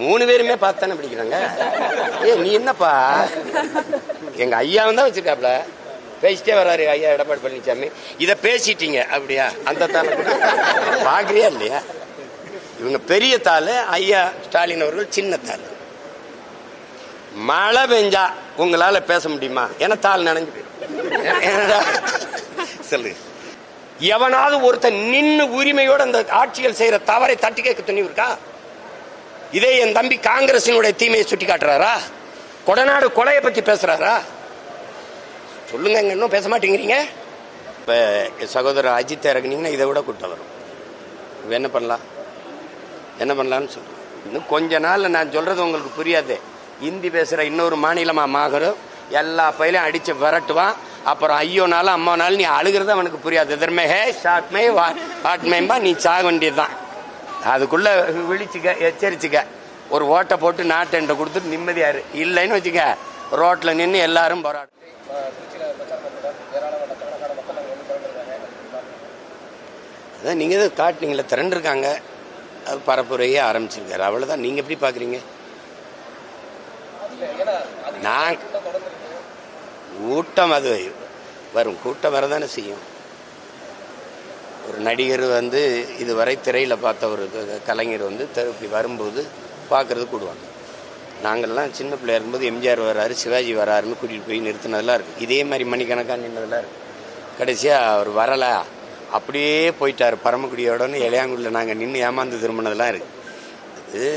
3 பேருமே பார்த்தானே பிடிக்கிறாங்க. நீ என்னப்பா எங்க ஐயாவும் தான் வச்சிருக்காப்ல, பேசிட்டே வர்றாரு ஐயா எடப்பாடி பழனிசாமி. இதை பேசிட்டீங்க அப்படியா? அந்த தாள் பாக்குறியா இல்லையா? இவங்க பெரிய தாள், ஐயா ஸ்டாலின் அவர்கள் சின்ன தாள். மழை பெஞ்சா உங்களால பேச முடியுமா? ஏன்னா தாள் நனைஞ்சு போயிடும். சொல்லுங்க, எவனாவது ஒருத்தன் நின்று உரிமையோட அந்த ஆட்சிகள் செய்யற தவறை தட்டி கேட்க துணிவு இருக்கா? இதே என் தம்பி காங்கிரசினுடைய தீமையை சுட்டி காட்டுறாரா? கொடநாடு கொலையை பத்தி பேசுறாரா? சொல்லுங்க, இன்னும் பேச மாட்டேங்கிறீங்க. இப்ப சகோதரர் அஜித் இறக்குனீங்கன்னா இதை விட கூட்டம் வரும். என்ன பண்ணலாம்னு சொல்றேன். இன்னும் கொஞ்ச நாள் நான் சொல்றது உங்களுக்கு புரியாது. ஹிந்தி பேசுற இன்னொரு மாநிலமா மாகரும் எல்லா பயிலையும் அடிச்சு விரட்டுவான். அப்புறம் ஐயோனாலும் அம்மானாலும் நீ அழுகிறது அவனுக்கு புரியாது. எதிர்மேகே ஷாட்மே வாட்மேம்பா நீ சாக வேண்டியதுதான். அதுக்குள்ள விழிச்சுக்க, எச்சரிச்சுக்க. ஒரு ஓட்டை போட்டு நாட்டை கொடுத்துட்டு நிம்மதியாரு. இல்லைன்னு வச்சுக்க, ரோட்ல நின்று எல்லாரும் போராடும். அதான் நீங்க தான் காட்டினீங்களே, திரண்டிருக்காங்க, அது பரப்புரையே ஆரம்பிச்சிருக்காரு. அவ்வளவுதான். நீங்க எப்படி பாக்குறீங்க? நான் கூட்டம் அது வரும், கூட்டம் வரதானே செய்யும். ஒரு நடிகர் இதுவரை திரையில் பார்த்த ஒரு கலைஞர் இப்படி வரும்போது பார்க்கறது கூடுவாங்க. நாங்கள்லாம் சின்ன பிள்ளையா இருக்கும்போது எம்ஜிஆர் வர்றாரு, சிவாஜி வராருன்னு கூட்டிகிட்டு போய் நிறுத்தினதெல்லாம் இருக்குது. இதே மாதிரி மணிக்கணக்காக நின்னதெல்லாம் இருக்குது. கடைசியாக அவர் வரலை, அப்படியே போயிட்டார் பரமக்குடியோடன்னு இளையாங்குடியில் நாங்கள் நின்று ஏமாந்து திரும்பினதெல்லாம் இருக்குது. இது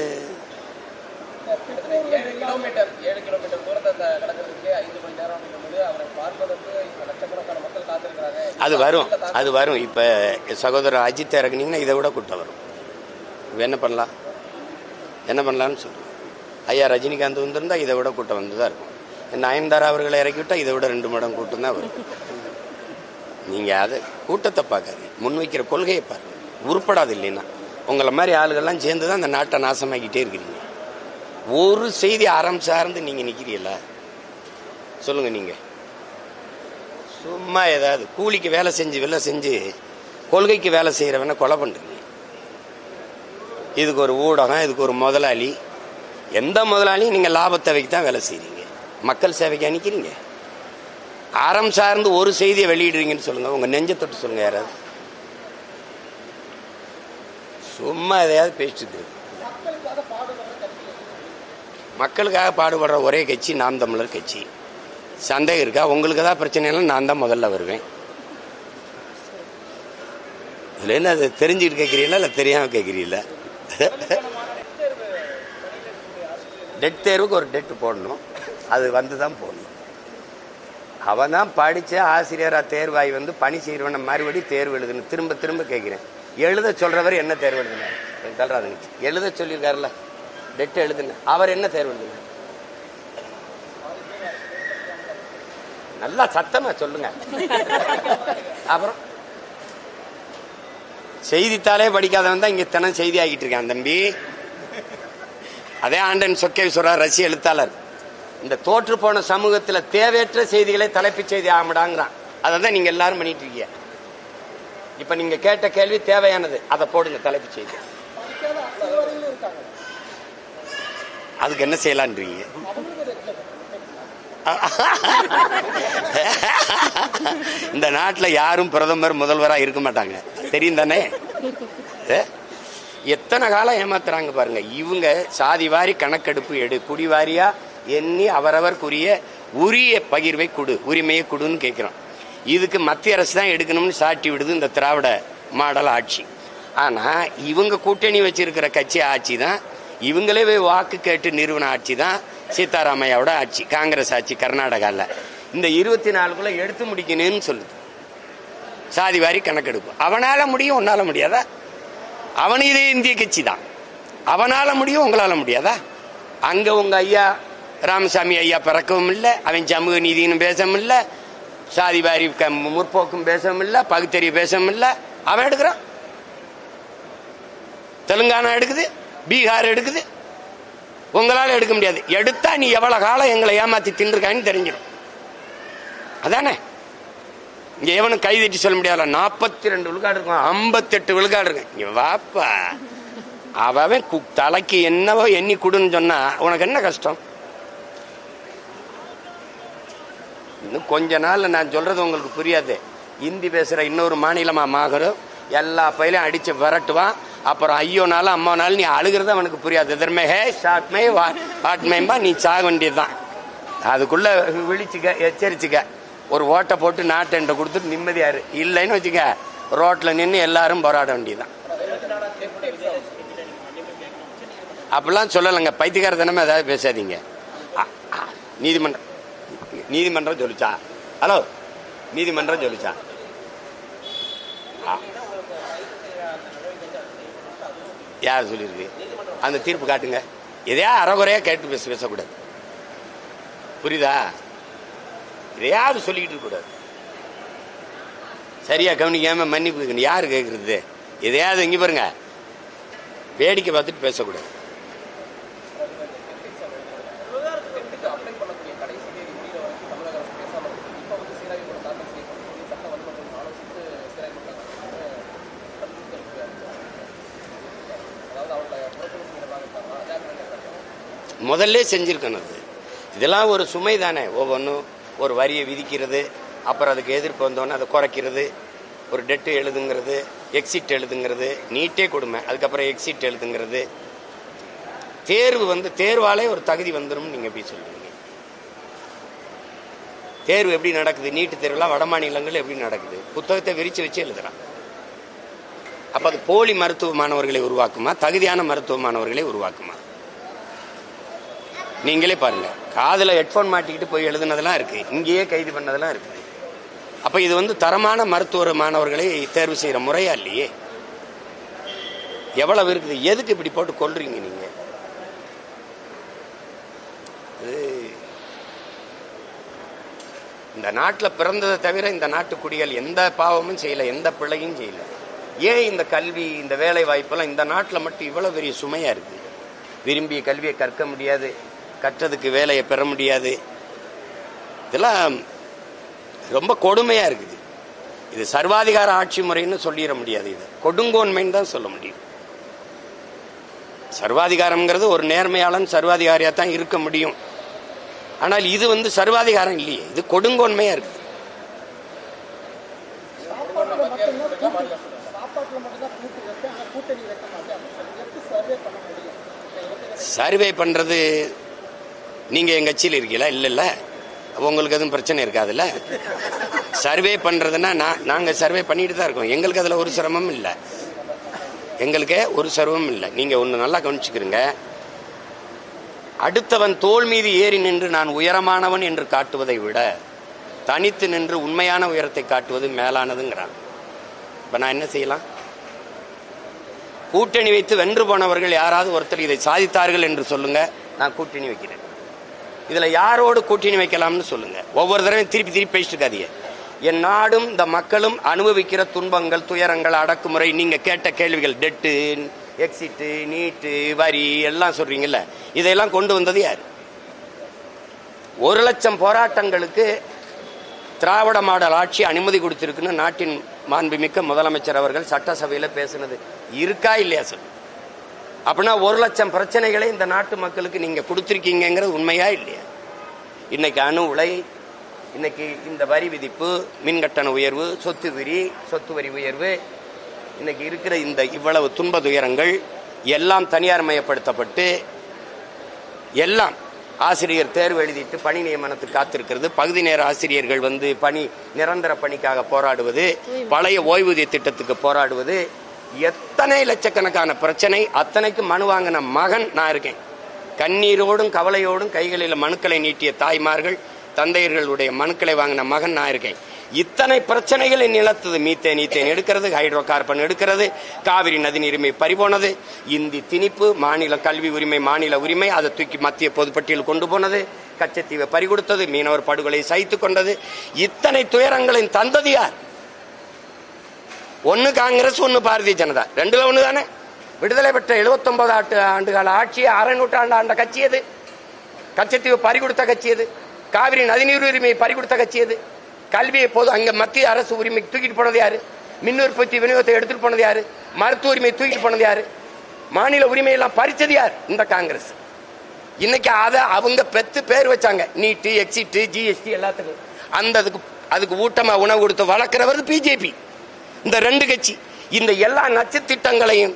அது வரும். இப்ப சகோதரர் அஜித் இறக்குனீங்கன்னா இதை விட கூட்டம் வரும். என்ன பண்ணலாம்னு சொல்றேன். ஐயா ரஜினிகாந்த் வந்திருந்தா இதை விட கூட்டம் வந்துதான் இருக்கும். நயன்தாரா அவர்களை இறக்கி விட்டா இதை விட 2 மடங்கு கூட்டம் தான் வரும். நீங்க அதை கூட்டத்தை பார்க்காது, முன்வைக்கிற கொள்கையை பாருங்க. உருப்படாது. இல்லைன்னா உங்களை மாதிரி ஆளுகள்லாம் சேர்ந்துதான் அந்த நாட்டை நாசமாக்கிட்டே இருக்கிறீங்க. ஒரு செய்தி அறம் சார்ந்து நீங்க நிக்கிறீங்களா? சொல்லுங்க. நீங்க சும்மா ஏதாவது கூலிக்கு வேலை செஞ்சு கொள்கைக்கு வேலை செய்யறவன கொலை பண்றீங்க. இதுக்கு ஒரு ஊடகம், இதுக்கு ஒரு முதலாளி. எந்த முதலாளியும் நீங்க லாபத்தை வைக்க தான் வேலை செய்றீங்க, மக்கள் சேவைக்கு அனுக்கிறீங்க. அறம் சார்ந்து ஒரு செய்தியை வெளியிடுறீங்கன்னு சொல்லுங்க. உங்க நெஞ்ச தொட்டு சொல்லுங்க. யாராவது சும்மா எதையாவது பேசிட்டு மக்களுக்காக பாடுபடுற ஒரே கட்சி நாம் தமிழர் கட்சி. சந்தேகம் இருக்கா? உங்களுக்கு தான் பிரச்சனை இல்லை, நான் தான் முதல்ல வருவேன். இதுல என்ன, அதை தெரிஞ்சுட்டு கேட்கிறீங்களா இல்லை தெரியாம கேட்கிறீங்களா? டெட் தேர்வுக்கு ஒரு டெட் போடணும், அது வந்துதான் போடணும். அவன் தான் படிச்ச ஆசிரியரா தேர்வாய் பணி செய்யறவன மறுபடியும் தேர்வு எழுதுன்னு திரும்ப கேட்கிறேன். எழுத சொல்றவர் என்ன தேர்வு எழுதுனாரு? எழுத சொல்லியிருக்காருல்ல, டெட் எழுதுன அவர் என்ன தேர்வு எழுதுனார்? நல்லா சத்தமா சொல்லுங்க. அப்புறம் செய்தித்தாளே படிக்காதவன் தான் இங்க தினம் செய்தி ஆகிட்டு இருக்கான் தம்பி. அதே ஆண்டன் சொக்கேவி சொல்றார், ரஷ்ய எழுத்தாளர். இந்த தோற்று போன சமூகத்துல தேவையற்ற செய்திகளை தலைப்புச் செய்தி ஆகடாங்கிறான். அதான் நீங்க எல்லாரும் பண்ணிட்டு இருக்கீங்க. இப்ப நீங்க கேட்ட கேள்வி தேவையானது, அதை போடுங்க தலைப்புச் செய்தி. அதுக்கு என்ன செய்யலான்றீங்க? இந்த நாட்டில் யாரும் பிரதமர் முதல்வராக இருக்க மாட்டாங்க, தெரியும் தானே? எத்தனை காலம் ஏமாத்துறாங்க பாருங்க. இவங்க சாதி வாரி கணக்கெடுப்பு குடிவாரியா எண்ணி அவரவர்க்குரிய உரிய பகிர்வை கொடு, உரிமையை கொடுன்னு கேட்கிறோம். இதுக்கு மத்திய அரசு தான் எடுக்கணும்னு சாட்டி விடுது இந்த திராவிட மாடல் ஆட்சி. ஆனா இவங்க கூட்டணி வச்சிருக்கிற கட்சி ஆட்சி தான், இவங்களே வாக்கு கேட்டு நிறுவன ஆட்சி தான் சீதாராமையாவோட ஆட்சி, காங்கிரஸ் ஆட்சி கர்நாடகாவில். இந்த 24க்குள்ள எடுத்து முடிக்கணும்னு சொல்லுது. சாதி வாரி கணக்கெடுப்பு அவனால முடியும், உன்னால முடியாதா? அவனு இதே இந்திய கட்சி தான், அவனால முடியும், உங்களால முடியாதா? அங்க உங்க ஐயா ராமசாமி ஐயா பிறக்கவும் இல்லை, அவன் சமூக நீதினு பேசவும் இல்லை, சாதி வாரி முற்போக்கும் பேசவும் இல்லை, பகுத்தறிவு பேசவும் இல்லை. அவன் எடுக்கிறான். தெலுங்கானா எடுக்குது, பீகார் எடுக்குது. உங்களால எடுக்க முடியாது. எடுத்தா நீ எவ்வளவு காலம் எங்களை ஏமாத்தி தின்றுக்கான்னு தெரிஞ்சிடும். அதானே? இங்க எவனும் கைதட்டி சொல்ல முடியாது. 42 விழுக்காடு இருக்கும், 58 விழுக்காடு இருக்கு. இங்க வாப்பா, அவன் தலைக்கு என்னவோ எண்ணி கொடுன்னு சொன்னா உனக்கு என்ன கஷ்டம்? இன்னும் கொஞ்ச நாள் நான் சொல்றது உங்களுக்கு புரியாது. ஹிந்தி பேசுற இன்னொரு மாநிலமா மாகரும் எல்லா பயிலையும் அடிச்சு விரட்டுவான். அப்புறம் ஐயோனாலும் அம்மானாலும் நீ அழுகிறது அவனுக்கு புரியாது. எதிர்மே ஹே ஷாட்மே வாட்மேம்பா நீ சாக வேண்டியதுதான். அதுக்குள்ள விழிச்சுக்க, எச்சரிச்சுக்க. ஒரு ஓட்டை போட்டு நாட்டை கொடுத்துட்டு நிம்மதியாரு. இல்லைன்னு வச்சுக்க ரோட்ல நின்று எல்லாரும் போராட வேண்டியதுதான். அப்படிலாம் சொல்லலைங்க. பைத்தியக்காரத்தனமே ஏதாவது பேசாதீங்க. நீதிமன்றம் சொல்லிச்சா? ஹலோ, நீதிமன்றம் சொல்லிச்சா? யார் சொல்லியிருக்கு? அந்த தீர்ப்பு காட்டுங்க. எதையா அறகுறையா கேட்டு பேசக்கூடாது. புரியுதா? எதையாவது சொல்லிக்கிட்டு இருக்க கூடாது. சரியா கவனிக்காம மன்னிப்பு யாரு கேட்கறது? எதையாவது இங்க பாருங்க, வேடிக்கை பார்த்துட்டு பேசக்கூடாது. முதல்ல செஞ்சிருக்கணும். அது இதெல்லாம் ஒரு சுமை தானே. ஒவ்வொன்றும் ஒரு வரியை விதிக்கிறது, அப்புறம் அதுக்கு எதிர்ப்பு வந்தோன்னே அதை குறைக்கிறது, ஒரு டெட்டு எழுதுங்கிறது, எக்ஸிட் எழுதுங்கிறது, நீட்டே கொடுமை. அதுக்கப்புறம் எக்ஸிட் எழுதுங்கிறது. தேர்வு தேர்வாலே ஒரு தகுதி வந்துடும். நீங்க எப்படி சொல்றீங்க? தேர்வு எப்படி நடக்குது? நீட்டு தேர்வுலாம் வட மாநிலங்கள் எப்படி நடக்குது? புத்தகத்தை விரிச்சு வச்சு எழுதுறான். அப்ப அது போலி மருத்துவ மாணவர்களை உருவாக்குமா, தகுதியான மருத்துவ மாணவர்களை உருவாக்குமா? நீங்களே பாருங்க. காதுல ஹெட்போன் மாட்டிக்கிட்டு போய் எழுதுனதெல்லாம் இருக்கு, இங்கேயே கைது பண்ணதெல்லாம் இருக்கு. அப்ப இது தரமான மருத்துவ மாணவர்களை தேர்வு செய்யற முறையா இல்லையே? எவ்வளவு இருக்குது? எதுக்கு இப்படி போட்டு கொள்றீங்க நீங்க? இந்த நாட்டில் பிறந்ததை தவிர இந்த நாட்டு குடிகள் எந்த பாவமும் செய்யல, எந்த பிள்ளையும் செய்யல. ஏன் இந்த கல்வி, இந்த வேலை வாய்ப்பெல்லாம் இந்த நாட்டில் மட்டும் இவ்வளவு பெரிய சுமையா இருக்கு? விரும்பிய கல்வியை கற்க முடியாது, கற்றதுக்கு வேலையை பெற முடியாது. இதெல்லாம் ரொம்ப கொடுமையா இருக்குது. இது சர்வாதிகார ஆட்சி முறைன்னு சொல்லிட முடியாது. இது கொடுங்கோன்மைன்னு தான் சொல்ல முடியும். சர்வாதிகாரம்ங்கிறது ஒரு நேர்மையாளன் சர்வாதிகாரியா தான் இருக்க முடியும். ஆனால் இது சர்வாதிகாரம் இல்லையே, இது கொடுங்கோன்மையா இருக்கு. சர்வே பண்றது நீங்க எங்க கட்சியில் இருக்கீங்களா? இல்ல, உங்களுக்கு எதுவும் பிரச்சனை இருக்காதுல்ல. சர்வே பண்றதுன்னா நாங்க சர்வே பண்ணிட்டு தான் இருக்கோம். எங்களுக்கு அதுல ஒரு சிரமமும் இல்லை. எங்களுக்கே ஒரு சிரமமும் இல்லை. நீங்க ஒண்ணு நல்லா கவனிச்சுக்கிறீங்க. அடுத்தவன் தோள் மீது ஏறி நின்று நான் உயரமானவன் என்று காட்டுவதை விட தனித்து நின்று உண்மையான உயரத்தை காட்டுவது மேலானதுங்கிறான். இப்ப நான் என்ன செய்யலாம்? கூட்டணி வைத்து வென்று போனவர்கள் யாராவது ஒருத்தர் இதை சாதித்தார்கள் என்று சொல்லுங்க, நான் கூட்டணி வைக்கிறேன். இதுல யாரோடு கூட்டணி வைக்கலாம்னு சொல்லுங்க. ஒவ்வொரு தடவையும் திருப்பி பேசிட்டு இருக்காதீங்க. என் நாடும் இந்த மக்களும் அனுபவிக்கிற துன்பங்கள், துயரங்கள், அடக்குமுறை, நீங்க கேட்ட கேள்விகள், டெட்டு, எக்ஸிட்டு, நீட்டு, வரி எல்லாம் சொல்றீங்கல்ல, இதையெல்லாம் கொண்டு வந்தது யாரு? 1,00,000 போராட்டங்களுக்கு திராவிட மாடல் ஆட்சி அனுமதி கொடுத்திருக்குன்னு நாட்டின் மாண்புமிக்க முதலமைச்சர் அவர்கள் சட்டசபையில பேசுனது இருக்கா இல்லையா சார்? அப்படின்னா 1,00,000 பிரச்சனைகளை இந்த நாட்டு மக்களுக்கு நீங்க கொடுத்திருக்கீங்கிறது உண்மையா இல்லையா? இன்னைக்கு அணு உலை, இன்னைக்கு இந்த வரி விதிப்பு, மின்கட்டண உயர்வு, சொத்து வரி உயர்வு, இன்னைக்கு இருக்கிற இந்த இவ்வளவு துன்ப துயரங்கள் எல்லாம் தனியார் மயப்படுத்தப்பட்டு, எல்லாம் ஆசிரியர் தேர்வு எழுதிட்டு பணி நியமனத்துக்கு காத்திருக்கிறது, பகுதி நேர ஆசிரியர்கள் பணி நிரந்தர பணிக்காக போராடுவது, பழைய ஓய்வூதிய திட்டத்துக்கு போராடுவது, எத்தனை லட்சக்கணக்கான பிரச்சனை. அத்தனைக்கு மனு வாங்கின மகன் நான் இருக்கேன். கண்ணீரோடும் கவலையோடும் கைகளில் மனுக்களை நீட்டிய தாய்மார்கள், தந்தையர்களுடைய மனுக்களை வாங்கின மகன் நான் இருக்கேன். இத்தனை பிரச்சனைகளை நிலத்தது. மீத்தேன் எடுக்கிறது, ஹைட்ரோ கார்பன் எடுக்கிறது, காவிரி நதி உரிமை பறிபோனது, இந்தி திணிப்பு, மாநில கல்வி உரிமை, மாநில உரிமை, அதை தூக்கி மத்திய பொதுப்பட்டியல் கொண்டு போனது, கச்சத்தீவை பறிகொடுத்தது, மீனவர் படுகொலை சகித்துக் கொண்டது. இத்தனை துயரங்களின் தந்தது யார்? ஒன்னு காங்கிரஸ், ஒன்னு பாரதிய ஜனதா, ரெண்டுல ஒண்ணு தானே. விடுதலை பெற்ற 79 ஆண்டுகால ஆட்சியை அரை நூற்றாண்டு ஆண்ட கட்சி எது? கச்சத்தீவை பறிகொடுத்த கட்சி எது? காவிரி நதிநீர் உரிமையை பறிகொடுத்த கட்சி எது? கல்வியை போது அங்க மத்திய அரசு உரிமை தூக்கிட்டு போனது யாரு? மின் உற்பத்தி விநியோகத்தை எடுத்துட்டு போனது யாரு? மருத்துவ உரிமை தூக்கிட்டு போனது யாரு? மாநில உரிமையெல்லாம் பறிச்சது யார்? இந்த காங்கிரஸ். இன்னைக்கு அதை அவங்க பெத்து பேர் வச்சாங்க, நீட்டு, எக்ஸிட், ஜிஎஸ்டி எல்லாத்துக்கும். அதுக்கு ஊட்டமா உணவு கொடுத்து வளர்க்கிறவர் பிஜேபி. இந்த ரெண்டு கட்சி இந்த எல்லா நச்சு திட்டங்களையும்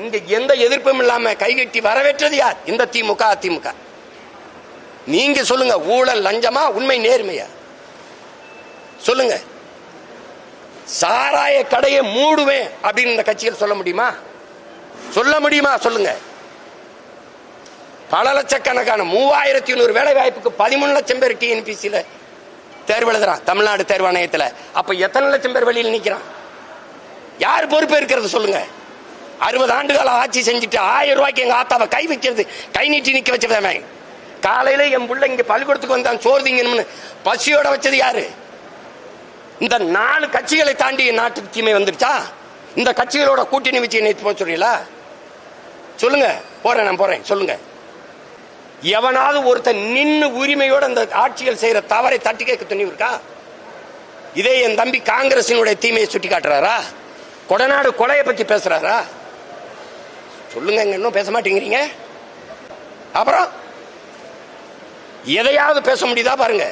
இங்க எந்த எதிர்ப்பும் இல்லாம கைகட்டி வரவேற்றது யார்? இந்த திமுக, அதிமுக. நீங்க சொல்லுங்க, ஊழல் லஞ்சமா, உண்மை நேர்மையா? சொல்லுங்க. சாராய கடையை மூடுவேன் அப்படின்னு இந்த கட்சிகள் சொல்ல முடியுமா? சொல்ல முடியுமா? சொல்லுங்க. பல லட்சக்கணக்கான 3100 வேலை வாய்ப்புக்கு 13 லட்சம் பேர் டிஎன்பிசியில தேர்வு எழுதுறான், தமிழ்நாடு தேர்வாணையத்தில். அப்ப எத்தனை லட்சம் பேர் வெளியில் நிற்கிறான்? யார் பொறுப்பு இருக்கிறது சொல்லுங்க? 60 ஆண்டுகால ஆட்சி செஞ்சுட்டு 1000 ரூபாய்க்கு எங்க ஆத்தாவை கை வைக்கிறது, கை நீட்டி நிக்க வச்சது. காலையில என் பிள்ளை இங்க பள்ளிக்கூடத்துக்கு வந்தான் சோர்திங்கன்னு பசியோட வச்சது யாரு? இந்த 4 கட்சிகளை தாண்டி நாட்டுக்கு தீமை வந்துருச்சா? இந்த கட்சிகளோட கூட்டணி வச்சு நேற்று போக சொல்றீங்களா? சொல்லுங்க. போறேன், நான் போறேன். சொல்லுங்க. எவனாவது ஒருத்தன் நின்னு உரிமையோட அந்த ஆட்சிகள் செய்யற தவறை தட்டி கேட்க துணிவு இருக்கா? இதே என் தம்பி காங்கிரசினுடைய தீமையை சுட்டி காட்டுறாரா? கொடநாடு கொலையை பத்தி பேசுறாரா? சொல்லுங்க. இன்னும் பேச மாட்டேங்கிறீங்க. அப்புறம் எதையாவது பேச முடியுதா பாருங்க.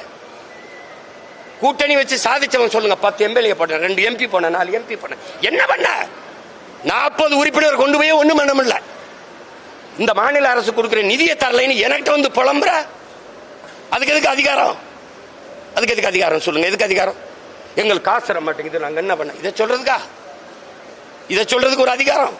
கூட்டணி வச்சு சாதிச்சவன் சொல்லுங்க. 10 எம்எல்ஏ போன, 2 எம்பி போன, 4 எம்பி போன. என்ன பண்ண? 40 உறுப்பினர் கொண்டு போய் ஒண்ணும் பண்ண முடியல. இந்த மாநில அரசு கொடுக்கிற நிதியை தரலைன்னு என்கிட்ட வந்து புலம்புற. அதுக்கு எதுக்கு அதிகாரம்? அதுக்கு எதுக்கு அதிகாரம் சொல்லுங்க? எதுக்கு அதிகாரம்? எங்களுக்கு காசு தர மாட்டேங்குது, நாங்க என்ன பண்ண? இதை சொல்றதுக்கா? இதை சொல்றதுக்கு ஒரு அதிகாரம்?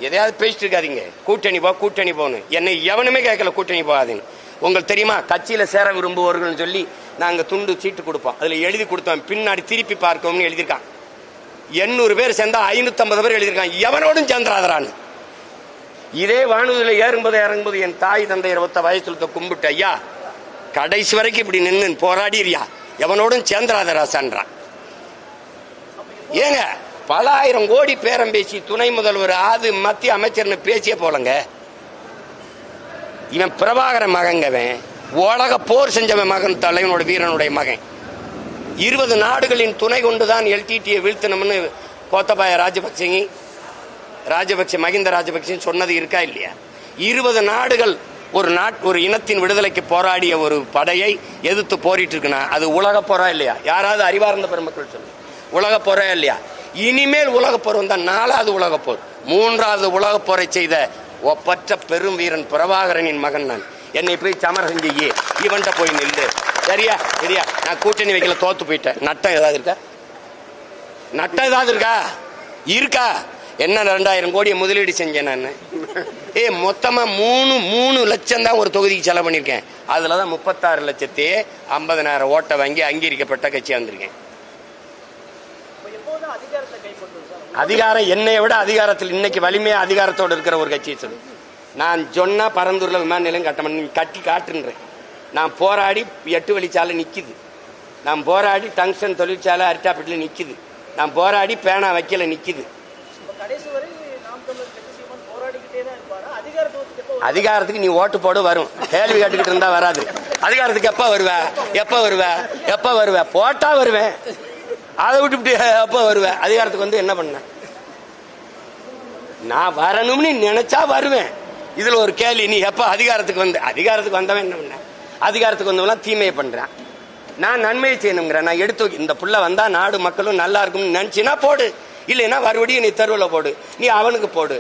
எதையாவது பேசிட்டு இருக்காதீங்க. கூட்டணி போ, கூட்டணி போகணும். என்னை எவனுமே கேட்கல கூட்டணி போகாதீங்க. உங்களுக்கு தெரியுமா, கட்சியில சேர விரும்புவர்கள் சொல்லி நாங்க துண்டு சீட்டு கொடுப்போம். அதுல எழுதி கொடுத்தோம், பின்னாடி திருப்பி பார்க்கணும்னு எழுதியிருக்கான். 800 பேர் சேர்ந்தா 550 பேர் எழுதியிருக்கான், எவனோடும் சேர்ந்துராதரான்னு. இதே வானூதியில் இறங்கும்போது என் தாய் தந்தையர் ஒத்த வயசுல கும்பிட்டு, ஐயா கடைசி வரைக்கும் இப்படி நின்று போராடிறியா, எவனோடும் சேர்ந்துராதராசான்றான். ஏங்க, பல ஆயிரம் கோடி பேரம் பேசி துணை முதல்வர் அது மத்திய அமைச்சர்னு பேசிய போலங்க. இவன் பிரபாகர மகங்கவன், உலக போர் செஞ்சவன் மகன், தலைவனோட வீரனுடைய மகன். 20 நாடுகளின் துணை கொண்டுதான் எல்டிடியை வீழ்த்தணும்னு கோத்தபாய ராஜபக்சே மகிந்த ராஜபக்சே சொன்னது இருக்கா இல்லையா? 20 நாடுகள் ஒரு இனத்தின் விடுதலைக்கு போராடிய ஒரு படையை எதிர்த்து போரிட்டு இருக்குன்னா அது உலக போரா இல்லையா? யாராவது அறிவார்ந்த பெருமக்கள் சொல்லு, உலக போரா இல்லையா? இனிமேல் உலக போர் வந்தா 4வது உலக போர், 3வது உலக போரை செய்த ஒப்பற்ற பெரும் வீரன் பிரபாகரனின் மகன் நான். என்னை போய் சமரசம் செய்ய, இவன்ட்ட போய் நில்லு. சரியா? சரியா? நான் கூட்டணி வைக்கல, தோத்து போயிட்டேன். நட்டம் ஏதாவது இருக்கா? நட்டம் ஏதாவது இருக்கா? இருக்கா? என்ன 2000 கோடியை முதலீடு செஞ்சேன் நான். மொத்தமா 3 லட்சம் தான் ஒரு தொகுதிக்கு செலவு பண்ணிருக்கேன். அதுலதான் 36,50,000 ஓட்டை வாங்கி அங்கீகரிக்கப்பட்ட கட்சியா வந்திருக்கேன். அதிகாரம் என்னை விட அதிகாரத்தில் இன்னைக்கு வலிமையா அதிகாரத்தோடு இருக்கிற ஒரு கட்சியை சொல்லு. நான் சொன்னா பரந்தூர்ல விமான நிலையம் கட்டணும், கட்டி காட்டுன்றேன். நான் போராடி 8 வழிச்சாலை நிக்குது. நான் போராடி டங்ஸ்டன் தொழிற்சாலை அரிட்டாப்பட்டில நிக்குது. நான் போராடி பேனா வைக்கல நிக்குது. அதிகாரத்துக்கு நீ ஓட்டு போடு, வரும். கேள்வி கேட்டுக்கிட்டு இருந்தா வராது. அதிகாரத்துக்கு எப்ப வருவ? போட்டா வருவேன். அதை விட்டு எப்ப வருவேன்? அதிகாரத்துக்கு வந்து என்ன பண்ண? நான் வரணும்னு நினைச்சா வருவேன். இதுல ஒரு கேள்வி, நீ எப்ப அதிகாரத்துக்கு வந்தவன் என்ன பண்ண? அதிகாரத்துக்கு வந்தவெல்லாம் தீமையை பண்றான். நான் நன்மையை செய்யணுங்கிறேன். நான் எடுத்து இந்த புள்ள வந்தா நாடு மக்களும் நல்லா இருக்கும்னு நினைச்சினா போடு, இல்லைன்னா மறுபடியும் நீ தெருவில் போடு, நீ அவனுக்கு போடு.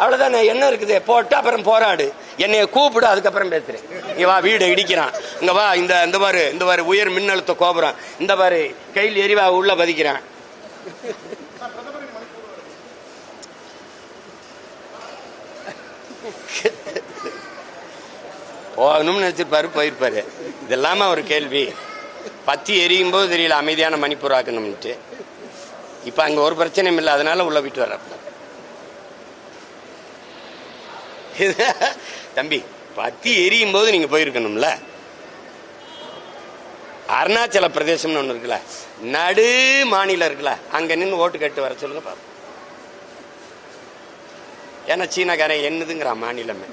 அவ்வளவுதான். என்ன இருக்குது? போட்டு அப்புறம் போராடு, என்னைய கூப்பிடு, அதுக்கப்புறம் பேசுறேன். நீ வா, வீடு இடிக்கிறான், இங்க வா, இந்த பாரு உயர் மின்னழுத்த கோபுரம், இந்த பாரு கையில் எரிவா உள்ள பதிக்கிறான். போகணும்னு நினைச்சிருப்பாரு, போயிருப்பாரு. இதெல்லாம ஒரு கேள்வி. பத்தி எரியும் போது தெரியல அமைதியான மணிப்பூர் ஆக்கணும்ட்டு. இப்ப அங்க ஒரு பிரச்சனையும் இல்லை, அதனால உள்ள விட்டு வர. தம்பி, பத்தி எரியும் போது நீங்க போயிருக்கணும்ல. அருணாச்சல பிரதேசம்னு ஒண்ணு இருக்குல்ல, நடு மாநிலம் இருக்குல்ல, அங்க நின்று ஓட்டு கேட்டு வர சொல்லுங்க பாப்போம். ஏன்னா சீனாக்காரன் என்னதுங்கிற மாநிலமே.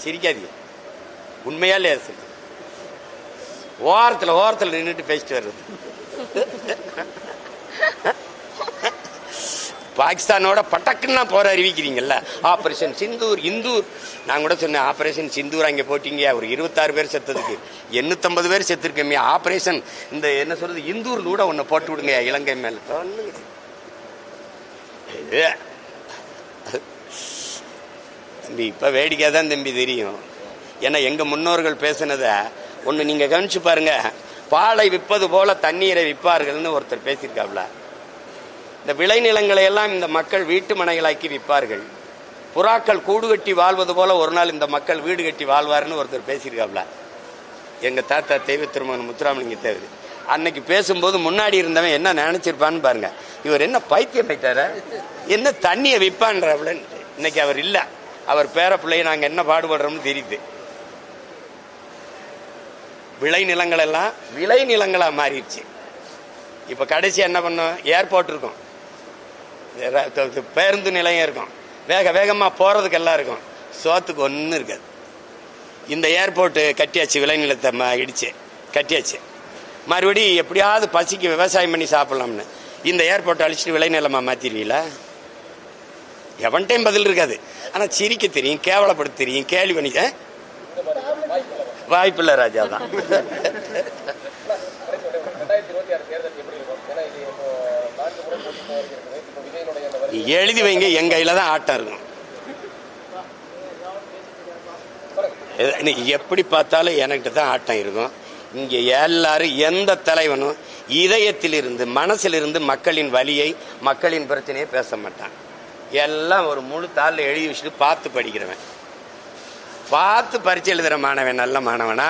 சிரிக்காதீங்க, உண்மையா இல்லையா? சரி, ஓரத்தில் நின்றுட்டு பேசிட்டு வர்றது. பாகிஸ்தானோட பட்டக்குன்னா போற அறிவிக்கிறீங்கல்ல. ஆபரேஷன் சிந்தூர், இந்தூர். நான் கூட சொன்னேன் ஆபரேஷன் சிந்தூர் அங்கே போட்டீங்க, ஒரு 26 பேர் செத்ததுக்கு 850 பேர் செத்துருக்கமே. ஆபரேஷன் இந்த என்ன சொல்றது இந்தூர் கூட ஒன்னு போட்டு விடுங்க இலங்கை மேல. தம்பி இப்ப வேடிக்கை தான் தம்பி தெரியும். ஏன்னா எங்க முன்னோர்கள் பேசினத ஒண்ணு நீங்க கவனிச்சு பாருங்க. பாலை விற்பது போல தண்ணீரை விற்பார்கள்னு ஒருத்தர் பேசியிருக்காப்ல. இந்த விளைநிலங்களை எல்லாம் இந்த மக்கள் வீட்டு மனைகளாக்கி விற்பார்கள். புறாக்கள் கூடு கட்டி வாழ்வது போல ஒரு நாள் இந்த மக்கள் வீடு கட்டி வாழ்வார்னு ஒருத்தர் பேசியிருக்காப்ல. எங்க தாத்தா தெய்வ திருமகன் முத்துராமலிங்க தேவர் அன்னைக்கு பேசும்போது முன்னாடி இருந்தவன் என்ன நினைச்சிருப்பான்னு பாருங்க. இவர் என்ன பைத்தியம் போயிட்டார, என்ன தண்ணியை விற்பான்றாப்ல. இன்னைக்கு அவர் இல்ல, அவர் பேர பிள்ளைய நாங்க என்ன பாடுபடுறோம்னு தெரியுது. விளைநிலங்கள் எல்லாம் விளைநிலங்களா மாறிடுச்சு. இப்ப கடைசி என்ன பண்ணோம், ஏர்போர்ட் இருக்கும், பேருந்து நிலையம் இருக்கும், வேக வேகமா போறதுக்கு எல்லாம் இருக்கும், சோத்துக்கு ஒன்றும் இருக்காது. இந்த ஏர்போர்ட் கட்டியாச்சு, விளைநிலத்தை இடிச்சு கட்டியாச்சு. மறுபடி எப்படியாவது பசிக்கு விவசாயம் பண்ணி சாப்பிடலாம்னு இந்த ஏர்போர்ட் அழிச்சிட்டு விளைநிலமா மாத்திருவீங்களா? எவன்டையும் பதில் இருக்காது. ஆனா சிரிக்க தெரியும், கேவலப்படுத்த தெரியும், கேள்வி பண்ணி வாய்ப்பில்லை ராஜா தான். எழுதி வைங்க, எங்க கையில தான் ஆட்டம் இருக்கும். எப்படி பார்த்தாலும் எனக்கு தான் ஆட்டம் இருக்கும். இங்க எல்லாரும் எந்த தலைவனும் இதயத்திலிருந்து மனசிலிருந்து மக்களின் வலியை மக்களின் பிரச்சனையை பேச மாட்டான். எல்லாம் ஒரு முழு தாளில் எழுதி வச்சுட்டு பார்த்து படிக்கிறவன், பார்த்து பரீட்சை எழுதுற மாணவன் நல்ல மாணவனா,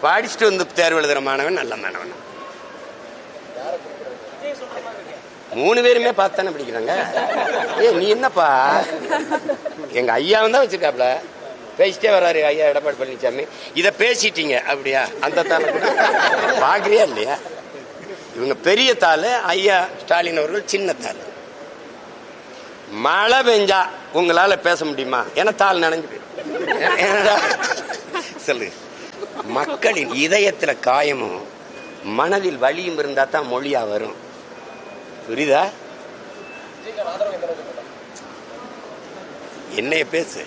படிச்சுட்டு வந்து தேர்வு எழுதுற மாணவன் நல்ல மாணவனா? 3 பேருமே பார்த்தானே படிக்கிறாங்க. நீ என்னப்பா, எங்க ஐயாவும் தான் வச்சிருக்காப்ல, பேசிட்டே வர்றாரு ஐயா எடப்பாடி பழனிசாமி. இதை பேசிட்டீங்க அப்படியா? அந்த தாளை கூட பாக்குறியா இல்லையா? இவங்க பெரிய தாள், ஐயா ஸ்டாலின் அவர்கள் சின்ன தாள். மழை பெஞ்சா உங்களால பேச முடியுமா? ஏன்னா தாள் நனைஞ்சு போயிடும். சொல்லு, மக்களின் இதயத்துல காயமும் மனதில் வலியும் இருந்தா தான் மொழியா வரும். புரியுதா? என்னைய பேசு.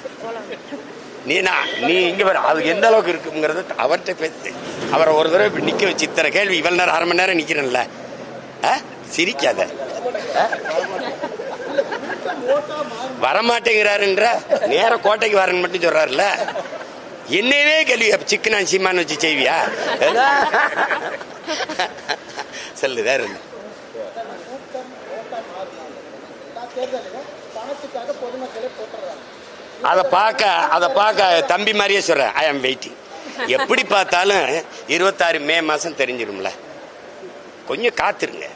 நீ இங்க வர அது எந்த அளவுக்கு இருக்குங்கிறத அவர்கிட்ட பேசு. அவரை ஒரு தடவை இப்படி நிக்க வச்சு இத்தனை கேள்வி இவ்வளவு நேரம் 1/2 மணி நேரம் நிக்கிறேன்ல, சிரிக்காத. வரமாட்டேங்கிறாருன்ற நேர கோட்டைக்கு வரேன்னு மட்டும் சொல்றாருல, என்னவே கேள்வி சிக்கனா சீமான்னு வச்சு செய்வியா? சொல்லு வேற என்ன? அதை பார்க்க தம்பி மாதிரியே சொல்றேன். ஐ ஆம் வெயிட்டிங். எப்படி பார்த்தாலும் 26 மே மாசம் தெரிஞ்சிடும்ல. கொஞ்சம் காத்துருங்க.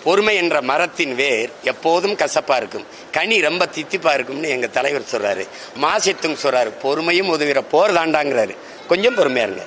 பொறுமை என்ற மரத்தின் வேர் எப்போதும் கசப்பா இருக்கும், கனி ரொம்ப தித்திப்பா இருக்கும்னு எங்க தலைவர் சொல்றாரு. மாசத்தும் சொல்றாரு, பொறுமையும் உதவிற போர் தாண்டாங்கிறாரு. கொஞ்சம் பொறுமையா இருங்க.